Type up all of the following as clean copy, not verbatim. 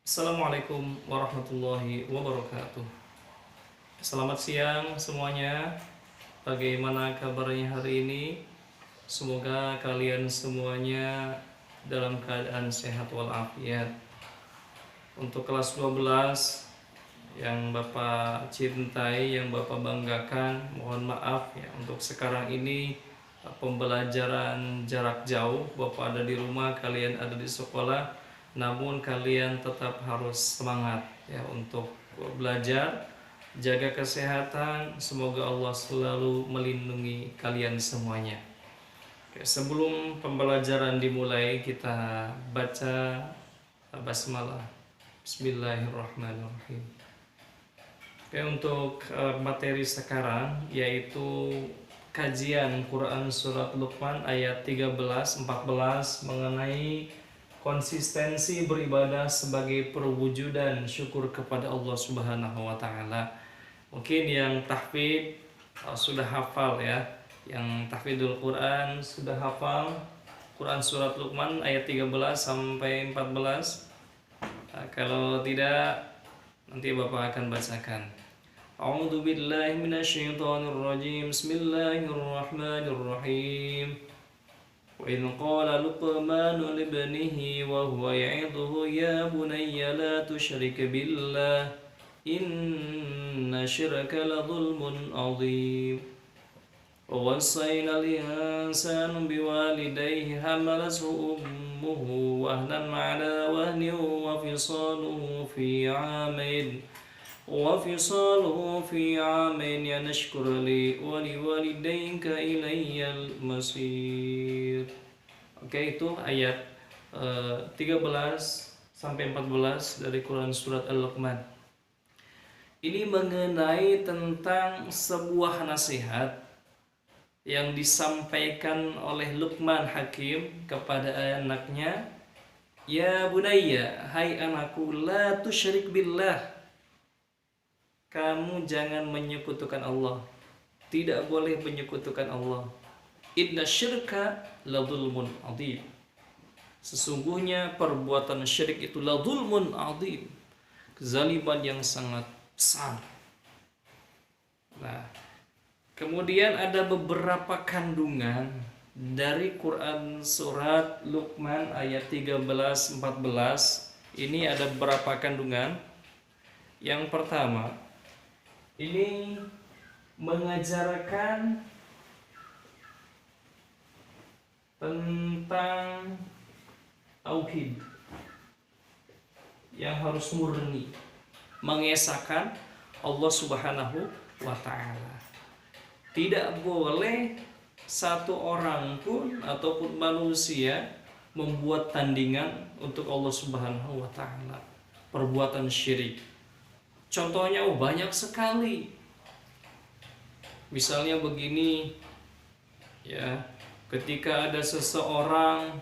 Assalamualaikum warahmatullahi wabarakatuh. Selamat siang semuanya. Bagaimana kabarnya hari ini? Semoga kalian semuanya dalam keadaan sehat walafiat. Untuk kelas 12 yang Bapak cintai, yang Bapak banggakan, mohon maaf ya untuk sekarang ini pembelajaran jarak jauh. Bapak ada di rumah, kalian ada di sekolah, namun kalian tetap harus semangat ya untuk belajar, jaga kesehatan. Semoga Allah selalu melindungi kalian semuanya. Oke, sebelum pembelajaran dimulai, kita baca basmalah. Bismillahirrahmanirrahim. Oke, untuk materi sekarang yaitu kajian Quran Surat Luqman ayat 13-14 mengenai konsistensi beribadah sebagai perwujudan syukur kepada Allah Subhanahu wa taala. Mungkin yang tahfidz sudah hafal ya, yang tahfidzul Quran sudah hafal Quran Surat Luqman ayat 13-14. Kalau tidak, nanti Bapak akan bacakan. A'udzu billahi minasyaitonir rajim. Bismillahirrahmanirrahim. Wa idh qala Luqmanu libnihi wa huwa ya'idhuhu ya bunayya la tusyrik billah inna syirka la dhulmun 'adzim. ووصينا الإنسان بوالديه حملته أمه وهنا على وهن وفصاله في عامين أن اشكر لي ولوالديك إلي المصير. Oke, itu ayat 13 sampai 14 dari Quran Surat Al-Luqman. Ini mengenai tentang sebuah nasihat yang disampaikan oleh Luqman Hakim kepada anaknya. Ya bunayya, hai anakku, la tusyrik billah, kamu jangan menyekutukan Allah, tidak boleh menyekutukan Allah. Inna syirka la dzulmun adzim, sesungguhnya perbuatan syirik itu la dzulmun adzim, kezaliman yang sangat besar. Nah, kemudian ada beberapa kandungan dari Quran Surat Luqman ayat 13-14. Ini ada beberapa kandungan. Yang pertama, ini mengajarkan tentang tauhid yang harus murni, mengesahkan Allah Subhanahu wa taala. Tidak boleh satu orang pun ataupun manusia membuat tandingan untuk Allah Subhanahu wa taala, perbuatan syirik. Contohnya banyak sekali. Misalnya begini ya, ketika ada seseorang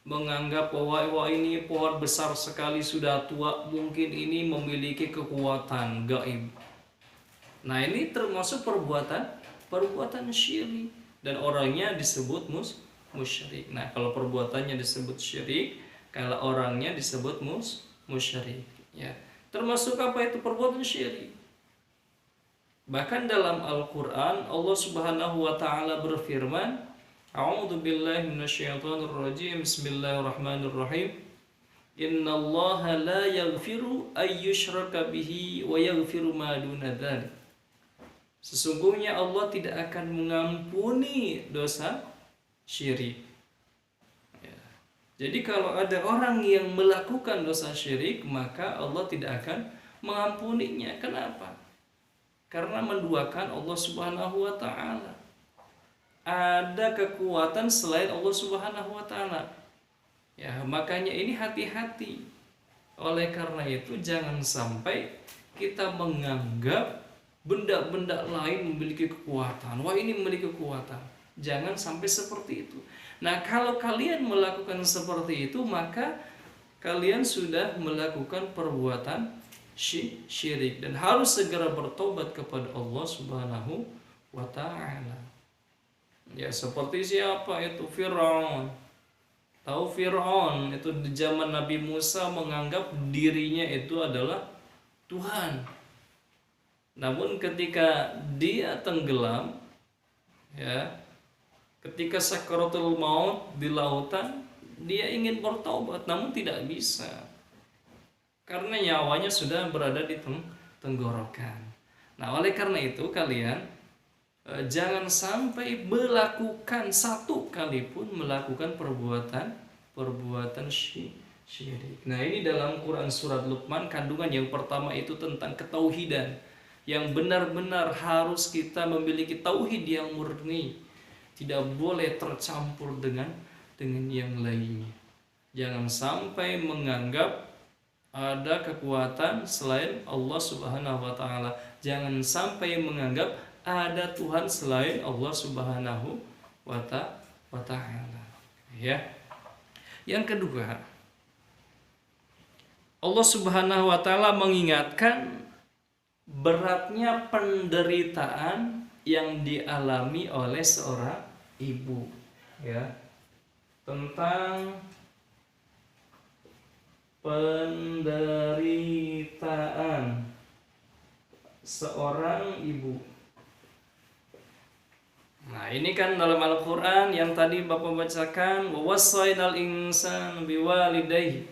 menganggap bahwa ini pohon besar sekali, sudah tua, mungkin ini memiliki kekuatan gaib. Nah, ini termasuk perbuatan syirik dan orangnya disebut musyrik. Nah, kalau perbuatannya disebut syirik, kalau orangnya disebut musyrik ya. Termasuk apa itu perbuatan syirik? Bahkan dalam Al-Qur'an Allah Subhanahu wa taala berfirman, A'udzu billahi minasyaitonir rajim. Bismillahirrahmanirrahim. Innallaha la yaghfiru ay yushraka bihi wa yaghfiru ma duna dzalik. Sesungguhnya Allah tidak akan mengampuni dosa syirik. Ya. Jadi kalau ada orang yang melakukan dosa syirik, maka Allah tidak akan mengampuninya. Kenapa? Karena menduakan Allah Subhanahu wa taala. Ada kekuatan selain Allah Subhanahu wa taala. Ya, makanya ini hati-hati. Oleh karena itu jangan sampai kita menganggap benda-benda lain memiliki kekuatan. Wah, ini memiliki kekuatan. Jangan sampai seperti itu. Nah, kalau kalian melakukan seperti itu, maka kalian sudah melakukan perbuatan syirik dan harus segera bertobat kepada Allah Subhanahu wa taala. Ya, seperti siapa itu? Firaun. Tahu Fir'aun itu di zaman Nabi Musa menganggap dirinya itu adalah Tuhan. Namun ketika dia tenggelam, ya, ketika sakaratul maut di lautan, dia ingin bertaubat namun tidak bisa. Karena nyawanya sudah berada di tenggorokan. Nah, oleh karena itu kalian jangan sampai melakukan satu kali pun melakukan perbuatan syirik. Nah, ini dalam Quran surat Luqman kandungan yang pertama itu tentang ketauhidan, yang benar-benar harus kita memiliki tauhid yang murni, tidak boleh tercampur dengan yang lainnya. Jangan sampai menganggap ada kekuatan selain Allah Subhanahu wa taala. Jangan sampai menganggap ada Tuhan selain Allah Subhanahu wa taala. Ya. Yang kedua, Allah Subhanahu wa taala mengingatkan beratnya penderitaan yang dialami oleh seorang ibu, ya. Tentang penderitaan seorang ibu. Nah, ini kan dalam Al-Qur'an yang tadi Bapak bacakan, wa wassaynal insana biwalidayhi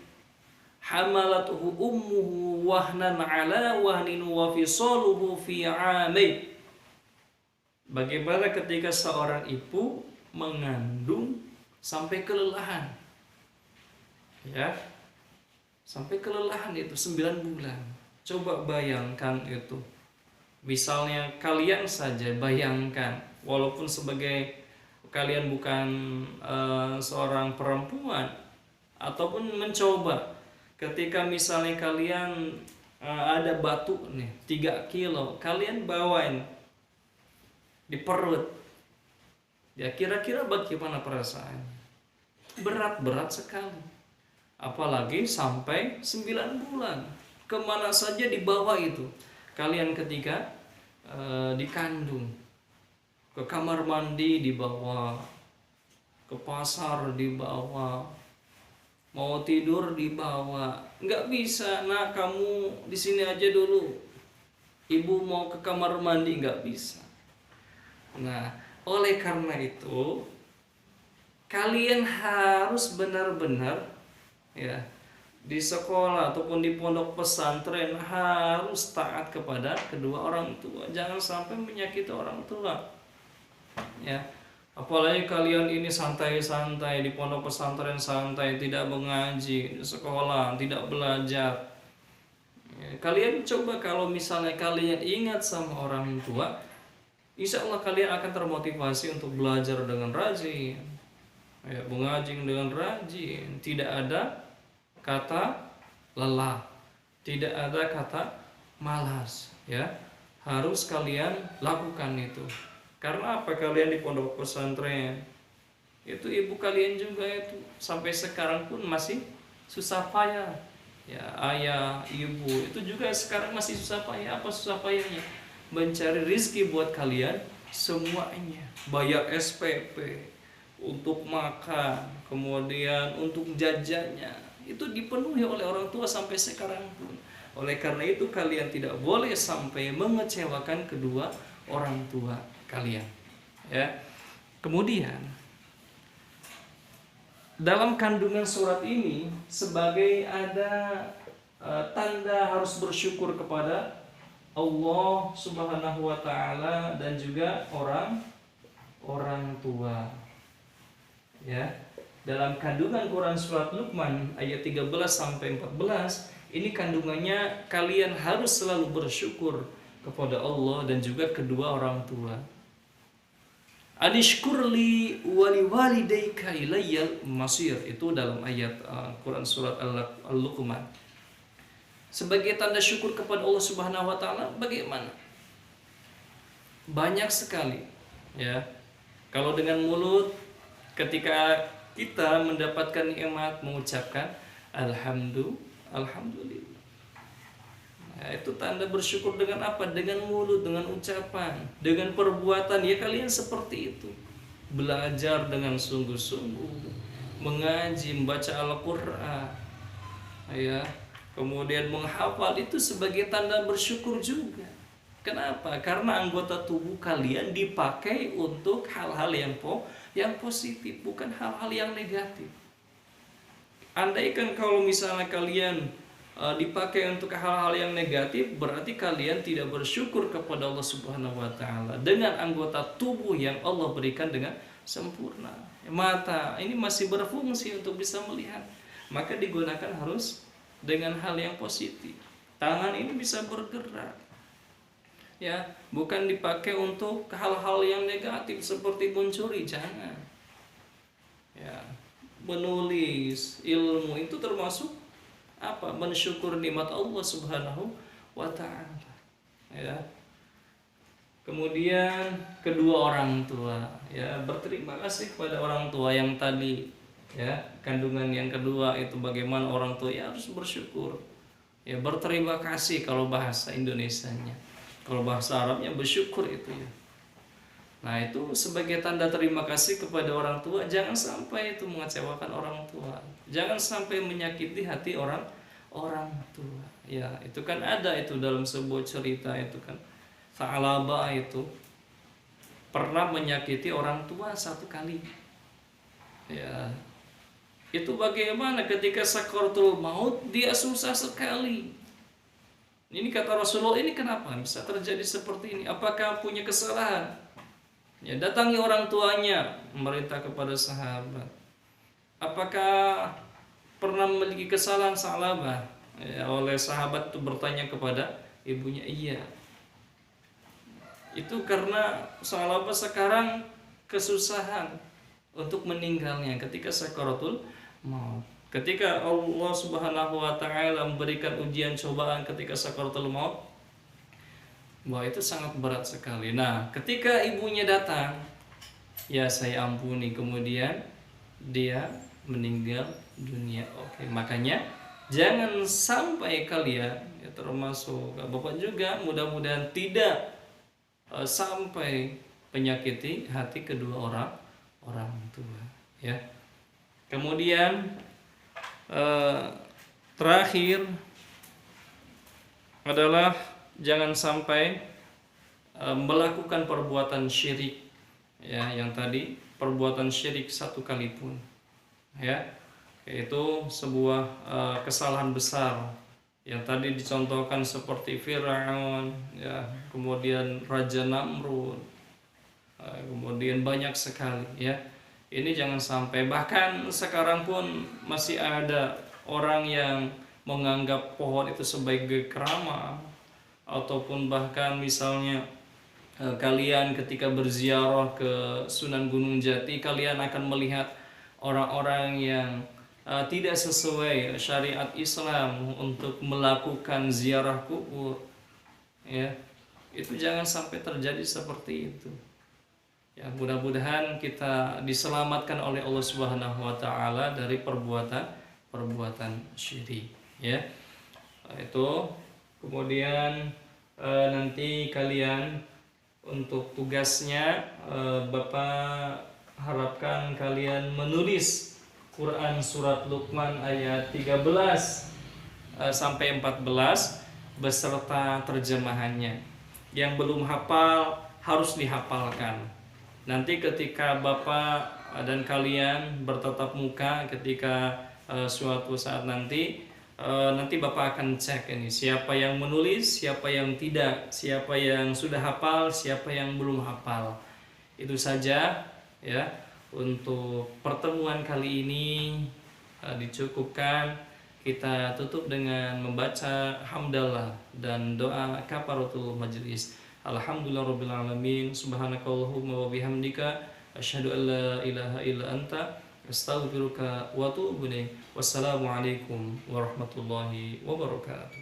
hamalathu ummuhu wahnan ala wahnin wa fisaluhu fi 'amain. Bagaimana ketika seorang ibu mengandung sampai kelelahan. Ya. Sampai kelelahan itu 9 bulan. Coba bayangkan itu. Misalnya kalian saja bayangkan, walaupun sebagai kalian bukan seorang perempuan, ataupun mencoba ketika misalnya kalian ada batu nih 3 kilo, kalian bawain di perut, ya kira-kira bagaimana perasaannya? Berat sekali, apalagi sampai 9 bulan. Kemana saja dibawa itu kalian ketika dikandung. Ke kamar mandi dibawa, ke pasar dibawa, mau tidur dibawa. Nggak bisa, nah kamu di sini aja dulu, ibu mau ke kamar mandi, nggak bisa. Nah, oleh karena itu kalian harus benar-benar, ya, di sekolah ataupun di pondok pesantren harus taat kepada kedua orang tua. Jangan sampai menyakiti orang tua, ya. Apalagi kalian ini santai-santai di pondok pesantren, santai, tidak mengaji, di sekolah tidak belajar, ya. Kalian coba kalau misalnya kalian ingat sama orang tua, insya Allah kalian akan termotivasi untuk belajar dengan rajin, ya, mengaji dengan rajin. Tidak ada kata lelah, tidak ada kata malas, ya. Harus kalian lakukan itu. Karena apa? Kalian di pondok pesantren itu ibu kalian juga itu sampai sekarang pun masih susah payah, ya. Ayah, ibu itu juga sekarang masih susah payah. Apa susah payahnya? Mencari rizki buat kalian semuanya, bayar SPP untuk makan, kemudian untuk jajannya, itu dipenuhi oleh orang tua sampai sekarang pun. Oleh karena itu kalian tidak boleh sampai mengecewakan kedua orang tua kalian, ya. Kemudian dalam kandungan surat ini sebagai ada tanda harus bersyukur kepada Allah Subhanahu wa taala dan juga orang tua, ya. Dalam kandungan Quran surat Luqman ayat 13 sampai 14, ini kandungannya kalian harus selalu bersyukur kepada Allah dan juga kedua orang tua. Anishkurli wali walidayka ilayyal masir, itu dalam ayat Quran surat Al-Luqman. Sebagai tanda syukur kepada Allah Subhanahu wa taala bagaimana? Banyak sekali, ya. Kalau dengan mulut ketika kita mendapatkan nikmat mengucapkan alhamdulillah. Nah, itu tanda bersyukur dengan apa? Dengan mulut, dengan ucapan, dengan perbuatan. Ya kalian seperti itu. Belajar dengan sungguh-sungguh, mengaji, membaca Al-Qur'an, ya, kemudian menghafal, itu sebagai tanda bersyukur juga. Kenapa? Karena anggota tubuh kalian dipakai untuk hal-hal yang positif, bukan hal-hal yang negatif. Andaikan kalau misalnya kalian dipakai untuk hal-hal yang negatif, berarti kalian tidak bersyukur kepada Allah Subhanahu wa taala dengan anggota tubuh yang Allah berikan dengan sempurna. Mata ini masih berfungsi untuk bisa melihat, maka digunakan harus dengan hal yang positif. Tangan ini bisa bergerak, ya, bukan dipakai untuk hal-hal yang negatif seperti mencuri, jangan. Ya, menulis ilmu itu termasuk apa? Mensyukur nikmat Allah Subhanahu wa taala. Ya. Kemudian kedua orang tua, ya, berterima kasih kepada orang tua yang tadi, ya, kandungan yang kedua itu bagaimana orang tua, ya, harus bersyukur. Ya, berterima kasih kalau bahasa Indonesianya. Kalau bahasa Arabnya bersyukur itu, ya. Nah, itu sebagai tanda terima kasih kepada orang tua. Jangan sampai itu mengecewakan orang tua. Jangan sampai menyakiti hati orang tua. Ya, itu kan ada itu dalam sebuah cerita itu kan. Sa'labah itu pernah menyakiti orang tua satu kali. Ya. Itu bagaimana ketika sakaratul maut dia susah sekali. Ini kata Rasulullah, ini kenapa bisa terjadi seperti ini? Apakah punya kesalahan? Ya, datangi orang tuanya, memerintah kepada sahabat. Apakah pernah memiliki kesalahan Sa'labah? Ya, oleh sahabat itu bertanya kepada ibunya, iya. Itu karena Sa'labah sekarang kesusahan untuk meninggalnya ketika sakaratul maut. Ketika Allah Subhanahu wa taala memberikan ujian cobaan ketika sakaratul maut, wah, itu sangat berat sekali. Nah, ketika ibunya datang, ya, saya ampuni, kemudian dia meninggal dunia. Oke, makanya jangan sampai kalian, ya, termasuk Bapak juga, mudah-mudahan tidak sampai menyakiti hati kedua orang tua, ya. Kemudian terakhir adalah jangan sampai melakukan perbuatan syirik, ya, yang tadi perbuatan syirik satu kali pun, ya, yaitu sebuah kesalahan besar yang tadi dicontohkan seperti Firaun, ya, kemudian Raja Namrud, kemudian banyak sekali, ya. Ini jangan sampai. Bahkan sekarang pun masih ada orang yang menganggap pohon itu sebagai keramat, ataupun bahkan misalnya kalian ketika berziarah ke Sunan Gunung Jati, kalian akan melihat orang-orang yang tidak sesuai syariat Islam untuk melakukan ziarah kubur, ya. Itu jangan sampai terjadi seperti itu. Ya, mudah-mudahan kita diselamatkan oleh Allah Subhanahu wa taala dari perbuatan syirik, ya. Itu kemudian nanti kalian untuk tugasnya, Bapak harapkan kalian menulis Quran surat Luqman ayat 13 sampai 14 beserta terjemahannya. Yang belum hafal harus dihafalkan. Nanti ketika Bapak dan kalian bertatap muka ketika suatu saat nanti Bapak akan cek ini siapa yang menulis, siapa yang tidak, siapa yang sudah hafal, siapa yang belum hafal. Itu saja, ya, untuk pertemuan kali ini dicukupkan. Kita tutup dengan membaca hamdalah dan doa kafaratul majlis. Alhamdulillahirabbil alamin. Subhanakallahumma wa bihamdika asyhadu an la ilaha illa anta astaghfiruka wa atubu ilaik. Wassalamualaikum warahmatullahi wabarakatuh.